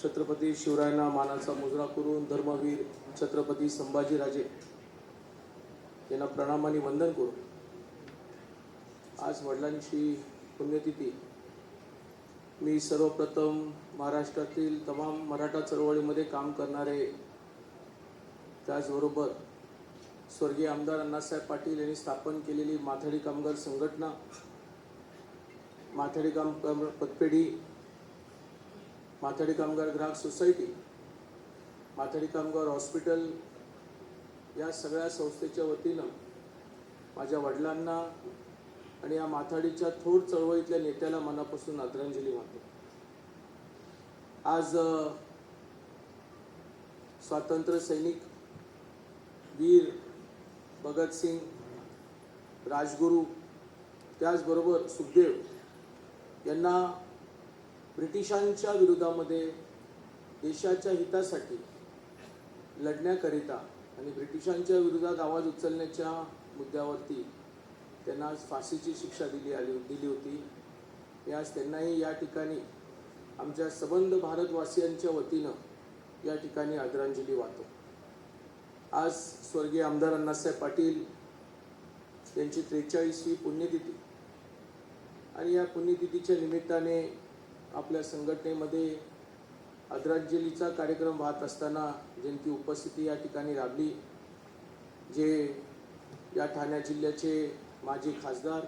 छत्रपती शिवरायांना मानाचा मुजरा करून धर्मवीर छत्रपती संभाजीराजे यांना प्रणामाने वंदन करू। आज वडिलांची पुण्यतिथी। मी सर्वप्रथम महाराष्ट्रातील तमाम मराठा चळवळीमध्ये काम करणारे, त्याचबरोबर स्वर्गीय आमदार अण्णासाहेब पाटील यांनी स्थापन केलेली माथाडी कामगार संघटना, माथाडी कामगार पतपेढी, माथाडी कामगार ग्राहक सोसायटी, माथाडी कामगार हॉस्पिटल या सगळ्या संस्थेच्या वतीनं माझ्या वडिलांना आणि या माथाडीच्या थोर चळवळीतल्या नेत्याला मनापासून आदरांजली वाहतो। आज स्वातंत्र्य सैनिक वीर भगतसिंग, राजगुरू, त्याचबरोबर सुखदेव यांना ब्रिटिशांच्या विरोधामध्ये देशाच्या हितासाठी लढण्याकरिता आणि ब्रिटिशांच्या विरोधात आवाज उचलण्याच्या मुद्द्यावरती त्यांना आज फाशीची शिक्षा दिली होती। आज त्यांनाही या ठिकाणी आमच्या सबंध भारतवासियांच्या वतीनं या ठिकाणी आदरांजली वाहतो। आज स्वर्गीय आमदार अण्णासाहेब पाटील यांची 43वी पुण्यतिथी आणि या पुण्यतिथीच्या निमित्ताने आपल्या संघटनेमध्ये आदरांजलीचा कार्यक्रम वाहत असताना ज्यांची उपस्थिती या ठिकाणी लाभली, जे या ठाणे जिल्ह्याचे माजी खासदार,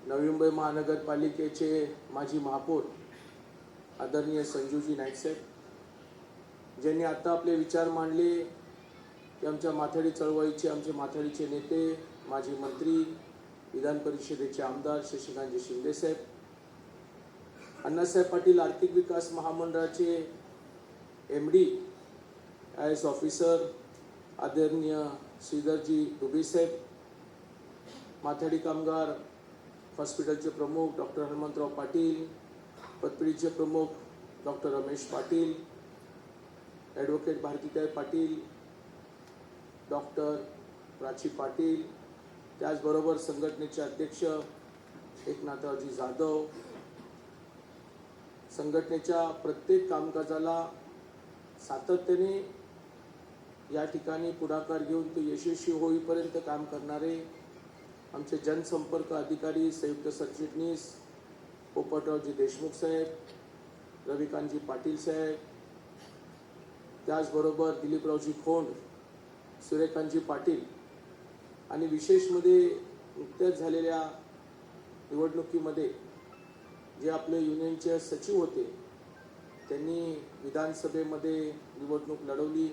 नवी मुंबई महानगरपालिकेचे माजी महापौर आदरणीय संजूजी नाईक साहेब, ज्यांनी आता आपले विचार मांडले, की आमच्या माथाडी चळवळीचे आमचे माथाडीचे नेते, माजी मंत्री, विधान परिषदेचे आमदार शशिकांतजी शिंदे साहेब, अण्णासाहेब पाटील आर्थिक विकास महामंडळाचे MD IAS ऑफिसर आदरणीय श्रीधरजी दुबे साहेब, माथाडी कामगार हॉस्पिटलचे प्रमुख डॉक्टर हनुमंतराव पाटील, पतपेढीचे प्रमुख doctor Ramesh Patil, advocate Bharatitai Patil, doctor Prachi Patil, त्याचबरोबर संघटनेचे अध्यक्ष एकनाथरावजी जाधव, संघटनेच्या प्रत्येक कामकाजाला सातत्याने या ठिकाणी पुढाकार घेऊन तो यशस्वी होईपर्यंत काम करणारे आमचे जनसंपर्क अधिकारी संयुक्त सरचिटणीस पोपटरावजी देशमुख साहेब, रविकांतजी पाटील साहेब, त्याचबरोबर दिलीपरावजी खोंड, सूर्यकांतजी पाटील आणि विशेषमध्ये नुकत्याच झालेल्या निवडणुकीमध्ये जे आपले युनियनचे सचिव होते, त्यांनी विधानसभेमध्ये निवडणूक लढवली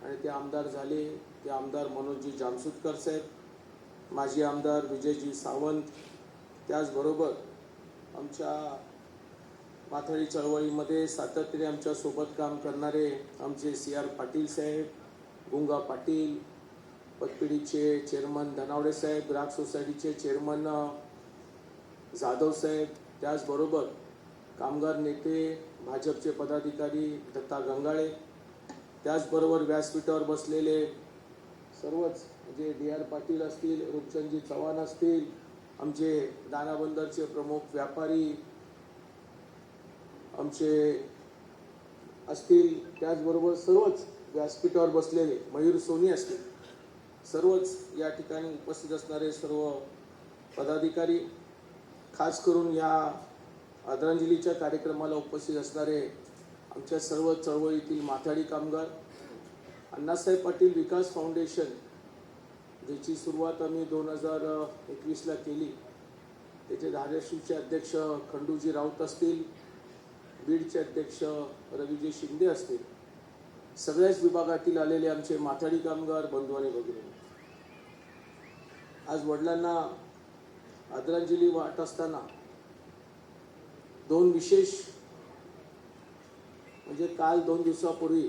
आणि ते आमदार झाले। ते आमदार मनोजजी जामसुदकर साहेब, माजी आमदार विजयजी सावंत, त्याचबरोबर आमच्या माथाडी चळवळीमध्ये सातत्याने आमच्या सोबत काम करणारे आमचे CR पाटील साहेब, गुंगा पाटील, पतपेढीचे चेअरमन धनावडे साहेब, ग्राहक सोसायटीचे चेअरमन जाधव साहेब, त्याचबरोबर कामगार नेते भाजपचे पदाधिकारी दत्ता गंगाळे, त्याचबरोबर व्यासपीठावर बसलेले सर्वच म्हणजे DR पाटील असतील, रूपचंदजी चव्हाण असतील, आमचे दानाबंदरचे प्रमुख व्यापारी आमचे असतील, त्याचबरोबर सर्वच व्यासपीठावर बसलेले मयूर सोनी असतील, सर्वच या ठिकाणी उपस्थित असणारे सर्व पदाधिकारी, खास करून या आदरांजलीच्या कार्यक्रमाला उपस्थित असणारे आमच्या सर्व चळवळीतील माथाडी कामगार, अण्णासाहेब पाटील विकास फाउंडेशन ज्याची सुरुवात आम्ही 2021ला केली, त्याचे धाराशिवचे अध्यक्ष खंडूजी राऊत असतील, बीडचे अध्यक्ष रविजी शिंदे असतील, सगळ्याच विभागातील आलेले आमचे माथाडी कामगार बंधू आणि भगिनी, आज वडिलांना आदरांजली वाहत असताना दोन विशेष म्हणजे काल 2 दिवसापूर्वी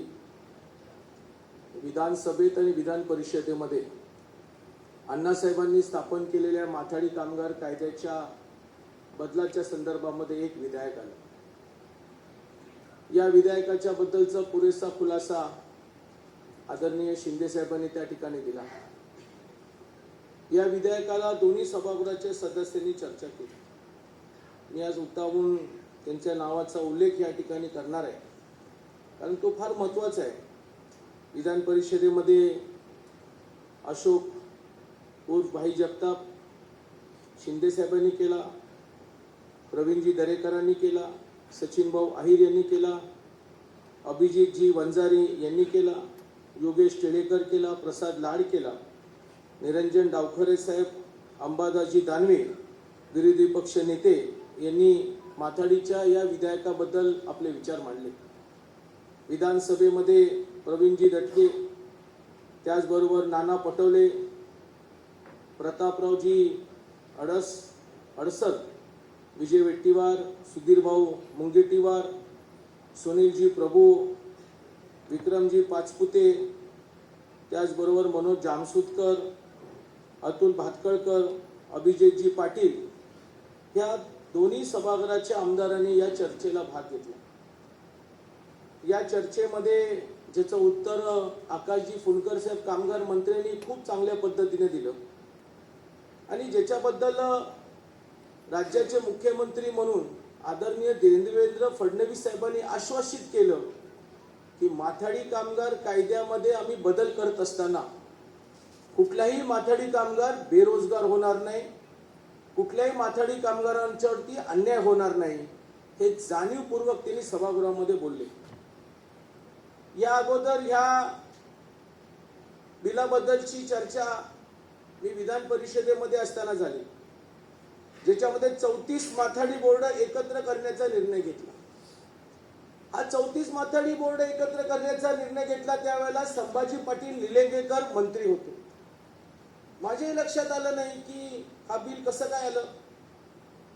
विधानसभेत आणि विधान परिषदेमध्ये अण्णासाहेबांनी स्थापन केलेल्या माथाडी कामगार कायद्याच्या बदलाच्या संदर्भामध्ये एक विधेयक आलं। या विधेयकाच्या बद्दलचा पुरेसा खुलासा आदरणीय शिंदे साहेबांनी त्या ठिकाणी दिला। या विधेयकाला दोन्ही सभागृहाच्या सदस्यांनी चर्चा केली। मी आज उत्तावून त्यांच्या नावाचा उल्लेख या ठिकाणी करणार आहे, कारण तो फार महत्त्वाचा आहे. विधान परिषदेमध्ये अशोक उर्फ भाई जगताप शिंदे साहेबांनी केला, प्रवीणजी दरेकरांनी केला, सचिन भाऊ आहिर यांनी केला, अभिजितजी वंजारी यांनी केला, योगेश टिळेकर केला, प्रसाद लाड केला, निरंजन डावखरे साहेब, अंबादाजी दानवे विरोधी पक्ष नेते यांनी माथाडीच्या या विधेयकाबद्दल आपले विचार मांडले. विधानसभेमध्ये प्रवीणजी दटके, त्याचबरोबर नाना पटोले, प्रतापरावजी अडसर, विजय वेट्टीवार, सुधीर भाऊ मुंगेटीवार, सुनीलजी प्रभू, विक्रमजी पाचपुते, त्याचबरोबर मनोज जामसुदकर, अतुल भातकळकर, अभिजितजी पाटील या दोन्ही सभागृहाच्या आमदारांनी या चर्चेला भाग घेतला. या चर्चेमध्ये ज्याचं उत्तर आकाशजी फुंडकर साहेब कामगार मंत्र्यांनी खूप चांगल्या पद्धतीने दिलं आणि ज्याच्याबद्दल राज्याचे मुख्यमंत्री म्हणून आदरणीय देवेंद्र फडणवीस साहेबांनी आश्वासित केलं की माथाडी कामगार कायद्यामध्ये आम्ही बदल करत असताना कुठलाही माथाडी कामगार बेरोजगार होणार नाही, कुठल्याही माथाडी कामगारांच्यावरती अन्याय होणार नाही, हे जाणीवपूर्वक त्यांनी सभागृहामध्ये बोलले. या अगोदर ह्या बिलाबद्दलची चर्चा मी विधान परिषदेमध्ये असताना झाली, ज्याच्यामध्ये 34 माथाडी बोर्ड एकत्र करण्याचा निर्णय घेतला. हा 34 माथाडी बोर्ड एकत्र करण्याचा निर्णय घेतला त्यावेळेला संभाजी पाटील निलंगेकर मंत्री होते. माझ्याही लक्षात आलं नाही की हा बिल कसं काय आलं,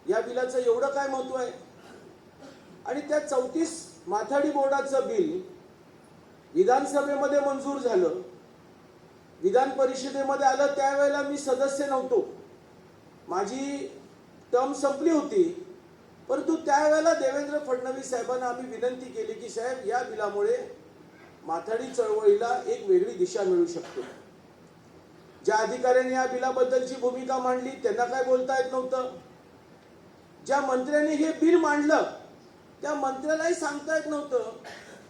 या बिलाचं एवढं काय महत्व आहे. आणि त्या 34 माथाडी बोर्डाचं बिल विधानसभेमध्ये मंजूर झालं, विधान परिषदेमध्ये आलं. त्यावेळेला मी सदस्य नव्हतो, माझी टर्म संपली होती, परंतु त्यावेळेला देवेंद्र फडणवीस साहेबांना आम्ही विनंती केली की साहेब, या बिलामुळे माथाडी चळवळीला एक वेगळी दिशा मिळू शकते. ज्या अधिकाऱ्यांनी या बिलाबद्दलची भूमिका मांडली त्यांना काय बोलता येत नव्हतं, ज्या मंत्र्यांनी हे बिल मांडलं त्या मंत्र्यालाही सांगता येत नव्हतं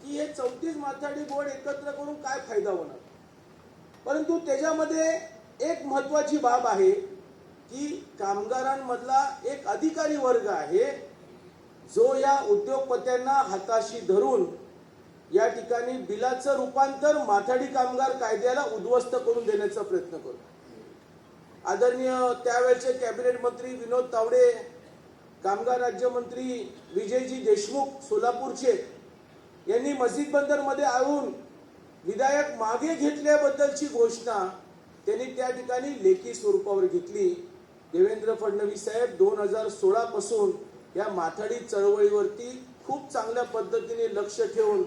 की हे 34 माथाडी बोर्ड एकत्र करून काय फायदा होणार. परंतु त्याच्यामध्ये एक महत्वाची बाब आहे की कामगारांमधला एक अधिकारी वर्ग आहे जो या उद्योगपत्यांना हाताशी धरून या ठिकाणी बिलाचं रूपांतर माथाडी कामगार कायद्याला उद्ध्वस्त करून देण्याचा प्रयत्न करतो. आदरणीय त्यावेळेचे कॅबिनेट मंत्री विनोद तावडे, कामगार राज्यमंत्री विजयजी देशमुख सोलापूरचे यांनी मस्जिद बंदरमध्ये आणून विधायक मागे घेतल्याबद्दलची घोषणा त्यांनी त्या ठिकाणी लेखी स्वरूपावर घेतली. देवेंद्र फडणवीस साहेब 2016 पासून या माथाडी चळवळीवरती खूप चांगल्या पद्धतीने लक्ष ठेवून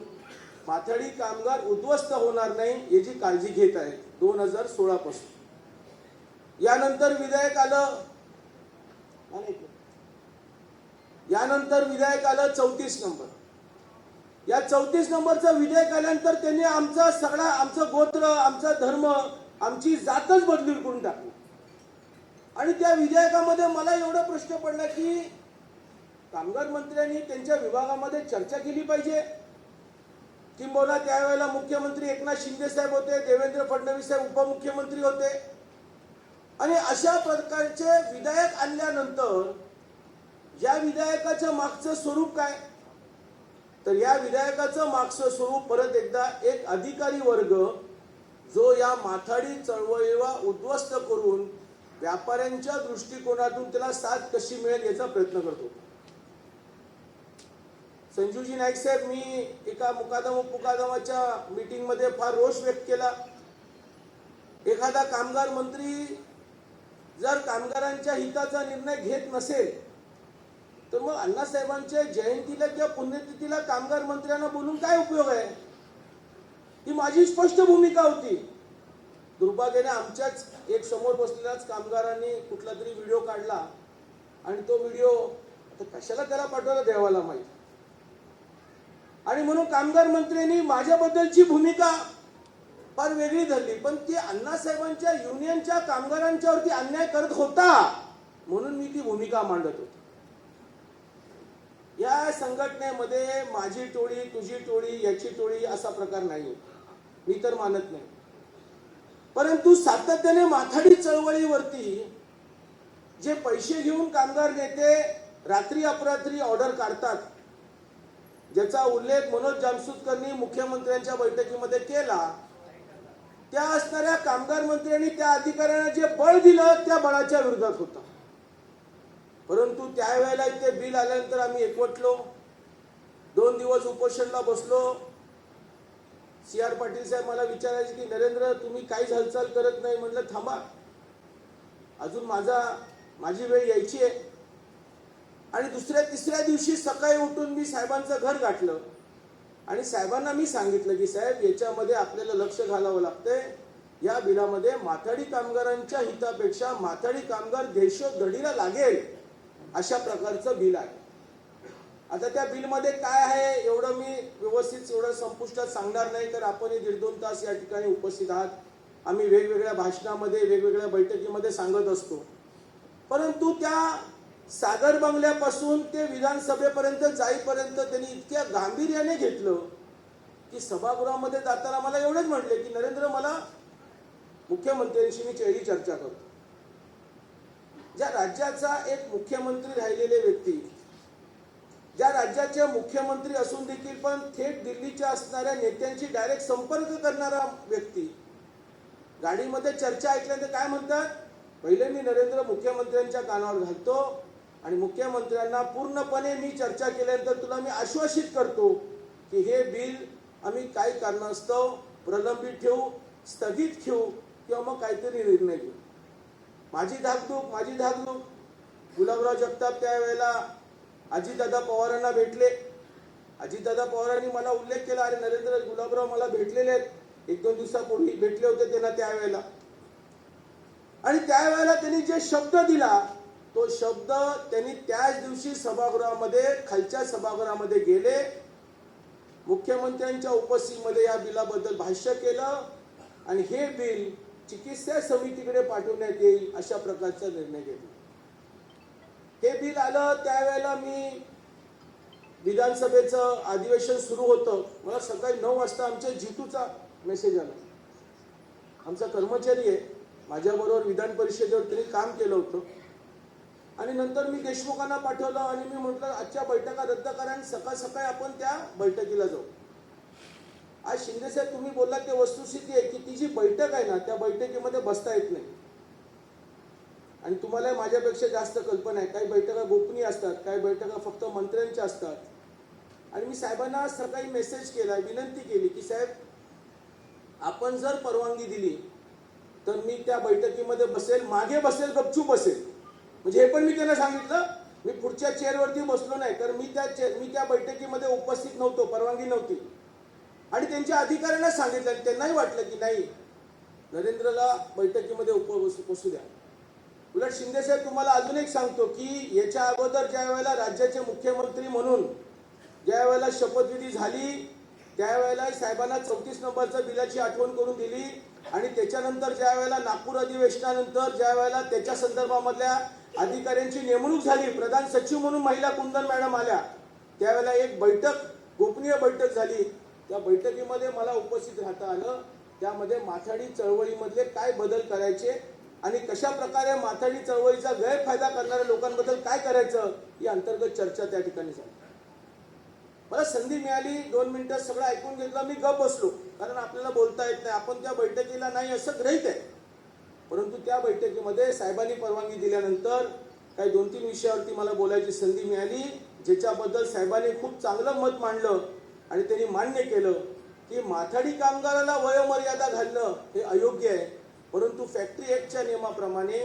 माथाडी कामगार उद्ध्वस्त होणार नाही याची काळजी घेत आहेत 2016 पासून. यानंतर विधेयक आलं 34 नंबर. या 34 नंबरचं विधेयक आल्यानंतर त्यांनी आमचं गोत्र, आमचा धर्म, आमची जातच बदलून करून टाकली. आणि त्या विधेयकामध्ये मला एवढा प्रश्न पडला की कामगार मंत्र्यांनी त्यांच्या विभागामध्ये चर्चा केली पाहिजे, किंबहुना त्यावेळेला मुख्यमंत्री एकनाथ शिंदे साहेब होते, देवेंद्र फडणवीस साहेब उपमुख्यमंत्री होते. आणि अशा प्रकारचे विधेयक आणल्यानंतर या विधेयकाचं मागचं स्वरूप काय, तर या विधेयकाचं मागचं स्वरूप परत एकदा एक अधिकारी वर्ग जो या माथाडी चळवळीला उद्ध्वस्त करून व्यापाऱ्यांच्या दृष्टिकोनातून त्याला साथ कशी मिळेल याचा प्रयत्न करतो. संजूजी नाईक साहेब, मी एका मुकादमाच्या मीटिंग मध्ये फार रोष व्यक्त केला. एखादा कामगार मंत्री जर कामगारांच्या हिताचा निर्णय घेत नसेल तर मग अण्णासाहेबांच्या जयंतीला किंवा पुण्यतिथीला कामगार मंत्र्यांना बोलून काय उपयोग आहे, ही माझी स्पष्ट भूमिका होती. दुर्भाग्याने आमच्याच एक समोर बसलेल्याच कामगारांनी कुठला तरी व्हिडिओ काढला आणि तो व्हिडिओ कशाला त्याला पाठवला देवाला माहिती. आणि म्हणून कामगार मंत्र्यांनी माझ्याबद्दलची भूमिका फार वेगळी धरली, पण ती अण्णासाहेबांच्या युनियनच्या कामगारांच्यावरती अन्याय करत होता म्हणून मी ती भूमिका मांडत होतो. या संघटनेमध्ये माझी टोळी तुझी टोळी याची टोळी असा प्रकार नाही, मी तर मानत नाही. परंतु सातत्याने माथाडी चळवळीवरती जे पैसे घेऊन कामगार नेते रात्री अपरात्री ऑर्डर काढतात, ज्याचा उल्लेख मनोज जामसुदकरनी मुख्यमंत्र्यांच्या बैठकीमध्ये केला, त्या असणाऱ्या कामगार मंत्र्यांनी त्या अधिकाऱ्यांना जे बळ दिलं त्या बळाच्या विरोधात होता. परंतु त्यावेळेला ते बिल आल्यानंतर आम्ही एकवटलो, 2 दिवस उपोषणला बसलो. CR पाटील साहेब मला विचारायचे की नरेंद्र तुम्ही काहीच हालचाल करत नाही. म्हटलं थांबा, अजून माझी वेळ यायची आहे. आणि दुसऱ्या तिसऱ्या दिवशी सकाळी उठून मी साहेबांचं घर गाठलं आणि साहेबांना मी सांगितलं की साहेब याच्यामध्ये आपल्याला लक्ष घालावं लागतंय. या बिलामध्ये माथाडी कामगारांच्या हितापेक्षा माथाडी कामगार देशोधडीला लागेल अशा प्रकारचं बिल आहे. आता त्या बिलमध्ये काय आहे एवढं मी व्यवस्थित एवढं संपुष्टात सांगणार नाही, तर आपण 1.5-2 तास या ठिकाणी उपस्थित आहात. आम्ही वेगवेगळ्या भाषणामध्ये वेगवेगळ्या बैठकीमध्ये सांगत असतो. परंतु त्या सागर बंगल्यापासून ते विधानसभेपर्यंत जाईपर्यंत त्यांनी इतक्या गांभीर्याने घेतलं की सभागृहामध्ये जाताना मला एवढंच म्हटले की नरेंद्र मला मुख्यमंत्र्यांशी मी चेहरी चर्चा करतो. ज्या राज्याचा एक मुख्यमंत्री राहिलेले व्यक्ती, ज्या राज्याचे मुख्यमंत्री असून देखील पण थेट दिल्लीच्या असणाऱ्या नेत्यांशी डायरेक्ट संपर्क करणारा व्यक्ती, गाडीमध्ये चर्चा ऐकल्यानंतर काय म्हणतात, पहिले मी नरेंद्र मुख्यमंत्र्यांच्या कानावर घालतो आणि मुख्यमंत्र्यांना पूर्णपणे मी चर्चा केल्यानंतर तुला मी आश्वासित करतो की हे बिल आम्ही काही कारणास्तव प्रलंबित ठेवू, स्थगित ठेवू किंवा मग काहीतरी निर्णय घेऊ. माझी धाकधूक गुलाबराव जगताप त्यावेळेला अजितदादा पवारांना भेटले. अजितदादा पवारांनी मला उल्लेख केला, अरे नरेंद्र गुलाबराव मला भेटलेले आहेत, 1-2 दिवसापूर्वी भेटले होते त्यांना त्यावेळेला. आणि त्यावेळेला त्यांनी जे शब्द दिला तो शब्द त्यांनी त्याच दिवशी सभागृहामध्ये खालच्या सभागृहामध्ये गेले, मुख्यमंत्र्यांच्या उपस्थितीमध्ये या बिलाबद्दल भाष्य केलं आणि हे बिल चिकित्सा समितीकडे पाठवण्यात येईल अशा प्रकारचा निर्णय घेतला. हे बिल आलं त्यावेळेला मी विधानसभेचं अधिवेशन सुरू होतं. मला सकाळी 9 वाजता आमच्या जितूचा मेसेज आला. आमचा कर्मचारी आहे, माझ्याबरोबर विधान परिषदेवर त्यांनी काम केलं होतं. आणि नंतर मी देशमुखांना पाठवलं आणि मी म्हटलं आजच्या बैठका रद्द करा आणि सकाळ सकाळी आपण त्या बैठकीला जाऊ. आज शिंदे साहेब तुम्ही बोललात ते वस्तुस्थिती आहे की ती जी बैठक आहे ना त्या बैठकीमध्ये बसता येत नाही. आणि तुम्हाला माझ्यापेक्षा जास्त कल्पना आहे, काही बैठका गोपनीय असतात, काही बैठका फक्त मंत्र्यांच्या असतात. आणि मी साहेबांना सकाळी मेसेज केला, विनंती केली की साहेब आपण जर परवानगी दिली तर मी त्या बैठकीमध्ये बसेल, मागे बसेल, गपचूप बसेल. म्हणजे हे पण मी त्यांना सांगितलं, मी पुढच्या चेअरवरती बसलो नाही तर मी त्या बैठकीमध्ये उपस्थित नव्हतो, परवानगी नव्हती. आणि त्यांच्या अधिकाऱ्यांना सांगितलं आणि त्यांनाही वाटलं की नाही नरेंद्रला बैठकीमध्ये बसू द्या. उलट शिंदे साहेब तुम्हाला अजून एक सांगतो की याच्या अगोदर ज्या वेळेला राज्याचे मुख्यमंत्री म्हणून ज्या वेळेला शपथविधी झाली त्यावेळेला साहेबांना 34 नंबरच्या बिलाची आठवण करून दिली. आणि त्याच्यानंतर ज्या वेळेला नागपूर अधिवेशनानंतर ज्या वेळेला त्याच्या संदर्भामधल्या अधिकाऱ्यांची नेमणूक झाली, प्रधान सचिव म्हणून महिला कुंदन मॅडम आल्या, त्यावेळेला एक बैठक, गोपनीय बैठक झाली. त्या बैठकीमध्ये मला उपस्थित राहता आलं. त्यामध्ये माथाडी चळवळीमधले काय बदल करायचे आणि कशा प्रकारे माथाडी चळवळीचा गैरफायदा करणाऱ्या लोकांबद्दल काय करायचं ही अंतर्गत चर्चा त्या ठिकाणी झाली. मला संधी मिळाली, 2 मिनिटं सगळं ऐकून घेतलं, मी गप बसलो, कारण आपल्याला बोलता येत नाही, आपण त्या बैठकीला नाही असं गृहीत आहे. परंतु त्या बैठकीमध्ये साहेबांनी परवानगी दिल्यानंतर काही 2-3 विषयावरती मला बोलायची संधी मिळाली, ज्याच्याबद्दल साहेबांनी खूप चांगलं मत मांडलं आणि त्यांनी मान्य केलं की माथाडी कामगाराला वयोमर्यादा घालणं हे अयोग्य आहे. परंतु फॅक्टरी ॲक्टच्या नियमाप्रमाणे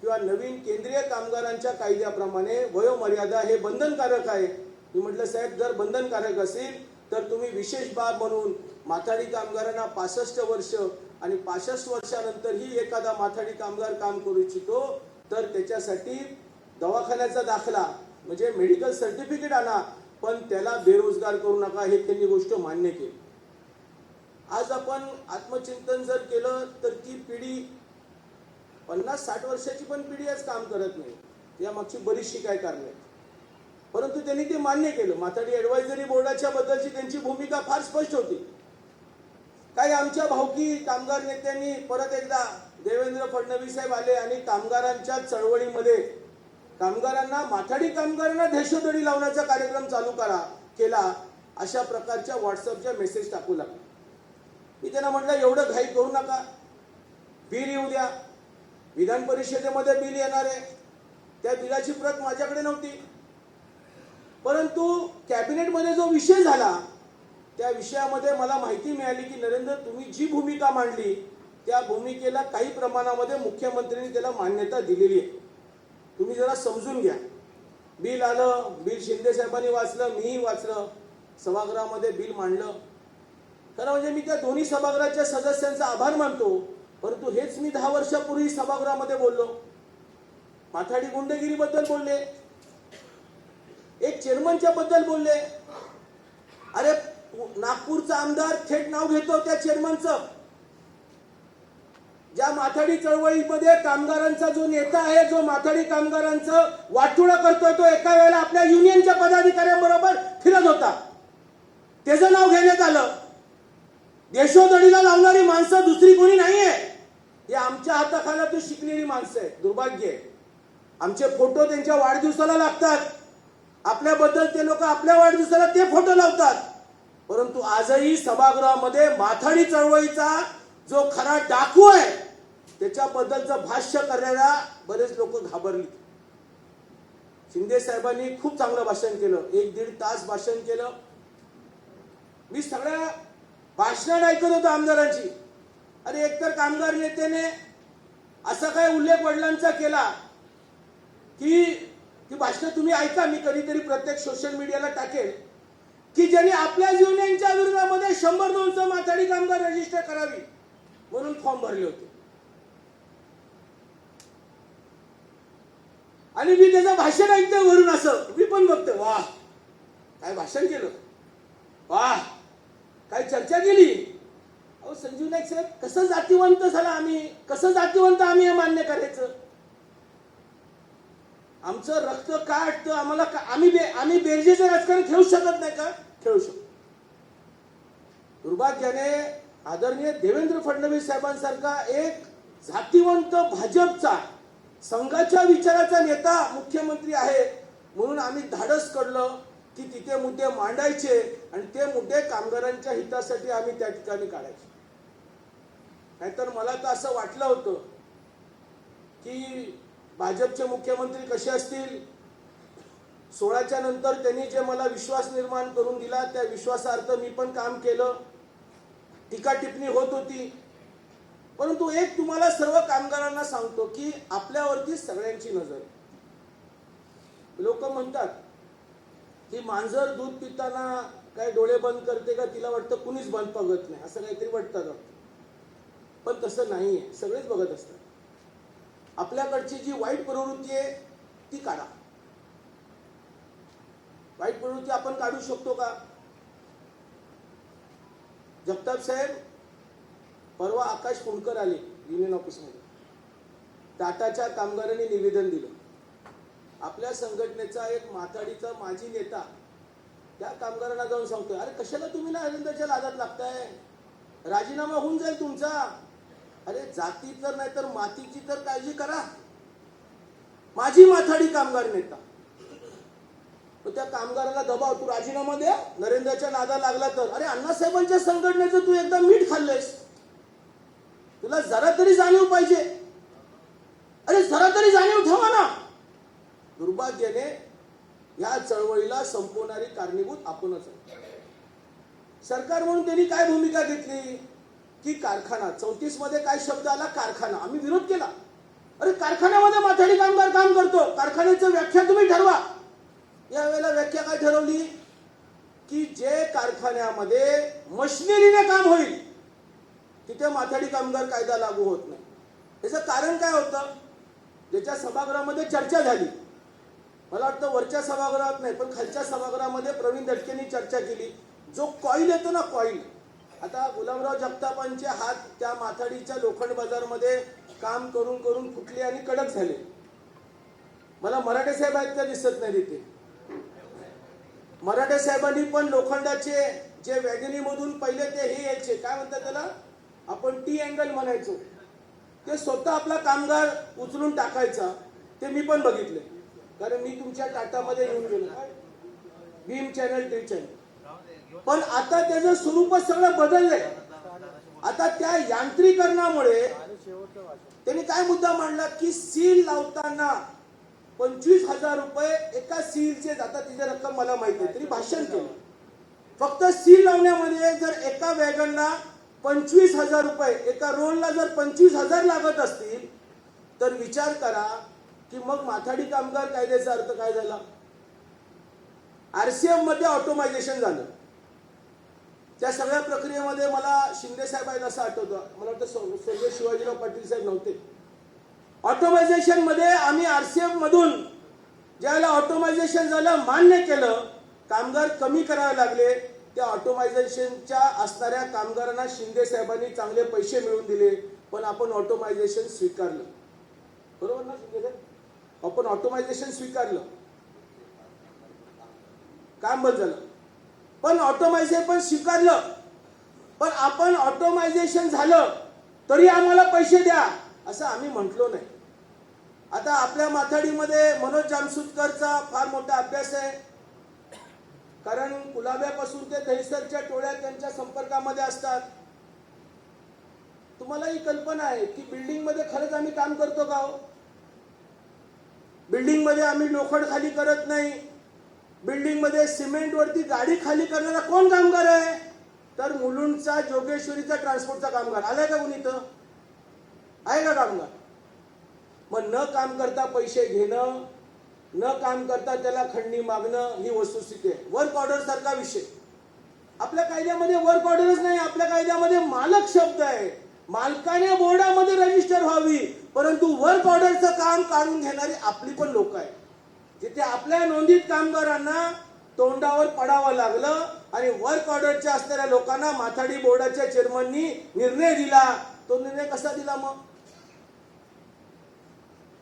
किंवा नवीन केंद्रीय कामगारांच्या कायद्याप्रमाणे वयोमर्यादा हे बंधनकारक आहे. मी म्हटलं साहेब जर बंधनकारक असेल तर तुम्ही विशेष बाब म्हणून माथाडी कामगारांना 65 वर्ष आणि 65 वर्षानंतरही एखादा माथाडी कामगार काम करू इच्छितो तर त्याच्यासाठी दवाखान्याचा दाखला म्हणजे मेडिकल सर्टिफिकेट आणा, पण त्याला बेरोजगार करू नका, हे त्यांनी गोष्ट मान्य केली. आज आपण आत्मचिंतन जर केलं तर ती पिढी 50-60 वर्षाची पण पिढी आज काम करत नाही. या मागची बरीचशी काय कारणं आहेत. परंतु त्यांनी ते मान्य केलं. माथाडी ॲडव्हायझरी बोर्डाच्या बद्दलची त्यांची भूमिका फार स्पष्ट होती. काही आमच्या भावकी कामगार नेत्यांनी परत एकदा देवेंद्र फडणवीस साहेब आले आणि कामगारांच्या चळवळीमध्ये कामगारांना, माथाडी कामगारांना देशोधडी लावण्याचा कार्यक्रम चालू केला, अशा प्रकारच्या व्हॉट्सअपच्या मेसेज टाकू लागले. मी त्यांना म्हटलं, एवढं घाई करू नका, बिल येऊ द्या. विधान परिषदेमध्ये बिल येणार आहे. त्या बिलाची प्रत माझ्याकडे नव्हती, परंतु कॅबिनेटमध्ये जो विषय झाला त्या विषयामध्ये मला माहिती मिळाली की नरेंद्र, तुम्ही जी भूमिका मांडली त्या भूमिकेला काही प्रमाणामध्ये मुख्यमंत्र्यांनी त्याला मान्यता दिलेली आहे. तुम्ही जरा समजून घ्या. बिल आलं, बिल शिंदे साहेबांनी वाचलं, मीही वाचलं, सभागृहामध्ये बिल मांडलं. खरं म्हणजे मी त्या दोन्ही सभागृहाच्या सदस्यांचा आभार मानतो, परंतु हेच मी 10 वर्षापूर्वी सभागृहामध्ये बोललो. माथाडी गुंडगिरीबद्दल बोलले, एक चेअरमनच्या बद्दल बोलले. अरे नागपूरचा आमदार थेट नाव घेतो त्या चेअरमनचं. ज्या माथाडी चळवळीमध्ये कामगारांचा जो नेता आहे, जो माथाडी कामगारांचं वाटोळं करतोय, तो एका वेळेला आपल्या युनियनच्या पदाधिकाऱ्यांबरोबर फिरत होता, त्याचं नाव घेण्यात आलं. देशोधडीला लावणारी माणसं दुसरी कोणी नाहीये. हे आमच्या हाताखाली शिकलेली माणसं आहेत. दुर्भाग्य आहे. आमचे फोटो त्यांच्या वाढदिवसाला लागतात. आपल्याबद्दल ते लोक आपल्या वाढदिवसाला ते फोटो लावतात. परंतु आजही सभागृहामध्ये माथाडी चळवळीचा जो खरा डाकू आहे त्याच्याबद्दलचं भाष्य करणाऱ्या बरेच लोक घाबरली. शिंदे साहेबांनी खूप चांगलं भाषण केलं, 1-1.5 तास भाषण केलं. मी सगळ्या भाषणात ऐकत होतो आमदारांची. अरे एकतर कामगार नेत्याने असा काय उल्लेख वडिलांचा केला की भाषण तुम्ही ऐका, मी कधीतरी प्रत्येक सोशल मीडियाला टाकेल, की ज्यांनी आपल्या युनियनच्या विरोधामध्ये 100-200 माथाडी कामगार रजिस्टर करावी म्हणून फॉर्म भरले होते. आणि मी त्याचं भाषण ऐकतो वरून, असं मी पण बघतो, वाह काय भाषण केलं, वाह काय चर्चा केली. अहो संजीव नाईक साहेब, कसं जातीवंत झाला आम्ही, कसं जातीवंत आम्ही हे मान्य करायचं. आमचं रक्त का अटतं आम्हाला, आम्ही बेरजेचं राजकारण खेळू शकत नाही का? खेळू शकतो. दुर्भाग्याने आदरणीय देवेंद्र फडणवीस साहेबांसारखा एक जातीवंत भाजपचा संघाच्या विचाराचा नेता मुख्यमंत्री आहे म्हणून आम्ही धाडस काढलं की तिथे मुद्दे मांडायचे आणि ते मुद्दे कामगारांच्या हितासाठी आम्ही त्या ठिकाणी काढायचे. नाहीतर मला तर असं वाटलं होतं की भाजपचे मुख्यमंत्री कसे असतील, 16च्या नंतर त्यांनी जे मला विश्वास निर्माण करून दिला त्या विश्वासार्थ मी पण काम केलं. टीका टिप्पणी होत होती, परंतु एक तुम्हाला सर्व कामगारांना सांगतो की आपल्यावरती सगळ्यांची नजर. लोक म्हणतात की मांजर दूध पिताना काय डोळे बंद करते का, तिला वाटतं कुणीच बंद बघत नाही, असं काहीतरी वाटतं. पण तसं नाहीये, सगळेच बघत असतात. आपल्याकडची जी वाईट प्रवृत्ती आहे ती काढा. वाईट प्रवृत्ती आपण काढू शकतो का? जगताप साहेब, परवा आकाश फुंडकर आले युनियन ऑफिसमध्ये. टाटाच्या कामगारांनी निवेदन दिलं. आपल्या संघटनेचा एक माथाडीचा माजी नेता त्या कामगारांना जाऊन सांगतोय, अरे कशाला तुम्ही नरेंद्रच्या लादात लागताय, राजीनामा होऊन जाईल तुमचा. अरे जाती तर नाही तर मातीची तर काळजी करा. माझी माथाडी कामगार नेता, त्या कामगाराला दबाव, तू राजीनामा दे, नरेंद्रच्या नादा लागला तर. अरे अण्णासाहेबांच्या संघटनेचं तू एकदा मीठ खाल्लेस, तुला जरा तरी जाणीव पाहिजे. अरे जरा तरी जाणीव ठेवा ना. दुर्भाग्याने या चळवळीला संपवणारी कारणीभूत आपणच आहे. सरकार म्हणून त्यांनी काय भूमिका घेतली की कारखाना, 34 मध्ये काय शब्द आला, कारखाना. आम्ही विरोध केला. अरे कारखान्यामध्ये माथाडी कामगार काम करतो, कारखान्याची व्याख्या तुम्ही ठरवा. यावेळेला व्याख्या काय ठरवली की जे कारखान्यामध्ये मशिनरीने काम होईल तिथे माथाडी कामगार कायदा लागू होत नाही. याचं कारण काय होतं? ज्याच्या सभागृहामध्ये चर्चा झाली, मला वाटतं वरच्या सभागृहात नाही पण खालच्या सभागृहामध्ये प्रवीण दटकेंनी चर्चा केली. जो कॉईल येतो ना, कॉईल, आता गुलाबराव जगतापांचे हात त्या माथाडीच्या लोखंड बाजारमध्ये काम करून करून फुटले आणि कडक झाले. मला मराठे साहेब आहेत त्या दिसत नाही तिथे. मराठे साहेबांनी पण लोखंडाचे जे वॅगनीमधून पहिले ते हे यायचे, काय म्हणतात त्याला, आपण टी अँगल म्हणायचो, ते स्वतः आपला कामगार उचलून टाकायचा. ते मी पण बघितले, कारण मी तुमच्या टाटामध्ये येऊन गेलो, बीम चॅनल, टी चॅनल. पण आता त्याचं स्वरूपच सगळं बदललंय. आता त्या यांत्रिकरणामुळे त्यांनी काय मुद्दा मांडला की सील लावताना 25,000 रुपये एका सीलचे जातात. तिची रक्कम मला माहिती आहे, तरी भाषण केलं. फक्त सील लावण्यामध्ये जर एका वॅगनला 25,000 रुपये, एका रोलला जर 25,000 लागत असतील, तर विचार करा की मग माथाडी कामगार कायद्याचा अर्थ काय झाला. आरसीएफ मध्ये ऑटोमायझेशन झालं. त्या सगळ्या प्रक्रियेमध्ये मला शिंदे साहेब आहेत असं आठवतं, मला वाटतं स्वर्गीय शिवाजीराव पाटील साहेब नव्हते. ऑटोमायझेशन मध्ये आम्ही आरसीएफ मधून ज्यावेळेला ऑटोमायझेशन झालं, मान्य केलं, कामगार कमी करावे लागले. त्या ऑटोमायझेशनच्या असणाऱ्या कामगारांना शिंदे साहेबांनी चांगले पैसे मिळवून दिले, पण आपण ऑटोमायझेशन स्वीकारलं. बरोबर ना शिंदे साहेब, आपण ऑटोमायझेशन स्वीकारलं, काम बंद झालं. पण ऑटोमायझेशन पण स्वीकारलं, पण आपण ऑटोमायझेशन झालं तरी आम्हाला पैसे द्या असं आम्ही म्हटलो नाही. आता आपल्या माथाडीमध्ये मनोज जामसुदकरचा फार मोठा अभ्यास आहे, कारण कुलाब्यापासून ते दहिसरच्या टोळ्या त्यांच्या संपर्कामध्ये असतात. तुम्हाला ही कल्पना आहे की बिल्डिंग मध्ये खरंच आम्ही काम करतो का हो? बिल्डिंग मध्ये आम्ही लोखंड खाली करत नाही. बिल्डिंग मध्ये सिमेंट वरती गाडी खाली करणारा कोण कामगार आहे? तर मुलुंडचा, जोगेश्वरीचा ट्रान्सपोर्टचा कामगार. आलाय का कुणी इथं? आहे का कामगार? मग न काम करता पैसे घेणं, न काम करता त्याला खंडणी मागणं ही वस्तुस्थिती आहे. वर्क ऑर्डर सारखा विषय आपल्या कायद्यामध्ये वर्क ऑर्डरच नाही. आपल्या कायद्यामध्ये मालक शब्द आहे. मालकाने बोर्डामध्ये रजिस्टर व्हावी, परंतु वर्क ऑर्डरचं काम काढून घेणारी आपली पण लोक आहेत, जिथे आपल्या नोंदीत कामगारांना तोंडावर पडावं लागलं आणि वर्क ऑर्डरच्या असणाऱ्या लोकांना माथाडी बोर्डाच्या चेअरमननी निर्णय दिला. तो निर्णय कसा दिला? मग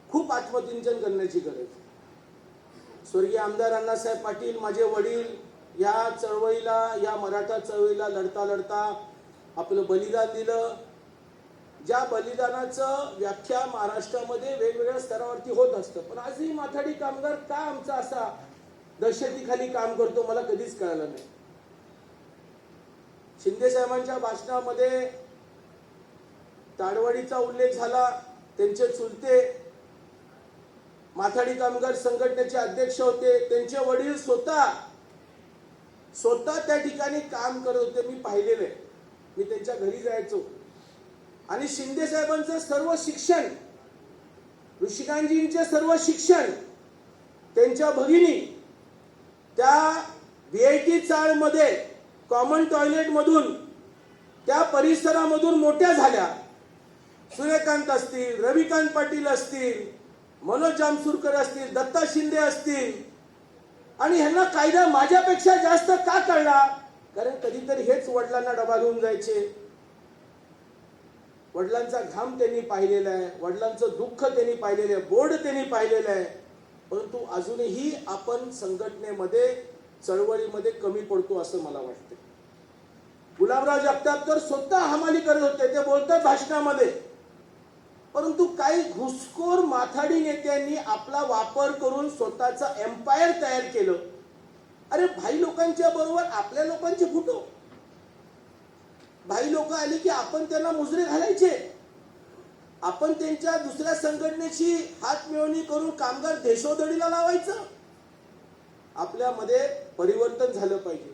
खूप आत्मचिंतन करण्याची गरज. स्वर्गीय आमदार अण्णासाहेब पाटील माझे वडील या चळवळीला, या मराठा चळवळीला लढता लढता आपलं बलिदान दिलं. ज्या बलिदानाचं व्याख्या महाराष्ट्रामध्ये वेगवेगळ्या स्तरावरती होत असतं, पण आजही माथाडी कामगार का आमचा असा दहशतीखाली काम करतो मला कधीच कळलं नाही. शिंदे साहेबांच्या भाषणामध्ये ताडवाडीचा उल्लेख झाला. त्यांचे चुलते माथाडी कामगार संघटनेचे अध्यक्ष होते. त्यांचे वडील स्वतः त्या ठिकाणी काम करत होते. मी पाहिलेलं आहे, मी त्यांच्या घरी जायचो. आणि शिंदे साहेबांचं सर्व शिक्षण, ऋषिकांतजींचे सर्व शिक्षण त्यांच्या भगिनी त्या VIT चाळमध्ये कॉमन टॉयलेट मधून, त्या परिसरामधून मोठ्या झाल्या. सूर्यकांत असतील, रविकांत पाटील असतील, मनोज जामसुरकर असतील, दत्ता शिंदे असतील. आणि ह्यांना कायदा माझ्यापेक्षा जास्त का कळला? कारण कधीतरी हेच वडिलांना डबा घेऊन जायचे. वडिलांचा घाम त्यांनी पाहिलेला आहे, वडिलांचं दुःख त्यांनी पाहिलेलं आहे, बोर्ड त्यांनी पाहिलेलं आहे. परंतु अजूनही आपण संघटनेमध्ये, चळवळीमध्ये कमी पडतो असं मला वाटतं. गुलाबराव जगताप तर स्वतः हमाली करत होते, ते बोलतात भाषणामध्ये. परंतु काही घुसखोर माथाडी नेत्यांनी आपला वापर करून स्वतःचा एम्पायर तयार केलं. अरे भाई लोकांच्या बरोबर आपल्या लोकांचे फुटो. भाई लोक आली की आपण त्यांना मुजरे घालायचे, आपण त्यांच्या दुसऱ्या संघटनेची हात मिळवणी करून कामगार देशोधडीला लावायचं. आपल्यामध्ये परिवर्तन झालं पाहिजे.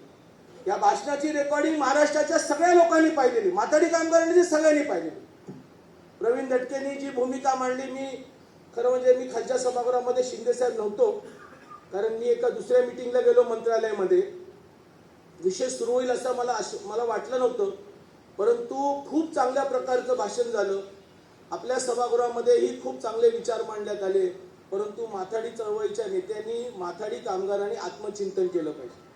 या भाषणाची रेकॉर्डिंग महाराष्ट्राच्या सगळ्या लोकांनी पाहिलेली, माथाडी कामगारांनी सगळ्यांनी पाहिलेली. प्रवीण दटकेंनी जी भूमिका मांडली, मी खरं म्हणजे मी खालच्या सभागृहामध्ये शिंदे साहेब नव्हतो, कारण मी एका दुसऱ्या मीटिंगला गेलो मंत्रालयामध्ये. विषय सुरू होईल असं मला वाटलं नव्हतं, परंतु खूप चांगल्या प्रकारचं भाषण झालं. आपल्या सभागृहामध्येही खूप चांगले विचार मांडण्यात आले. परंतु माथाडी चळवळीच्या नेत्यांनी, माथाडी कामगारांनी आत्मचिंतन केलं पाहिजे.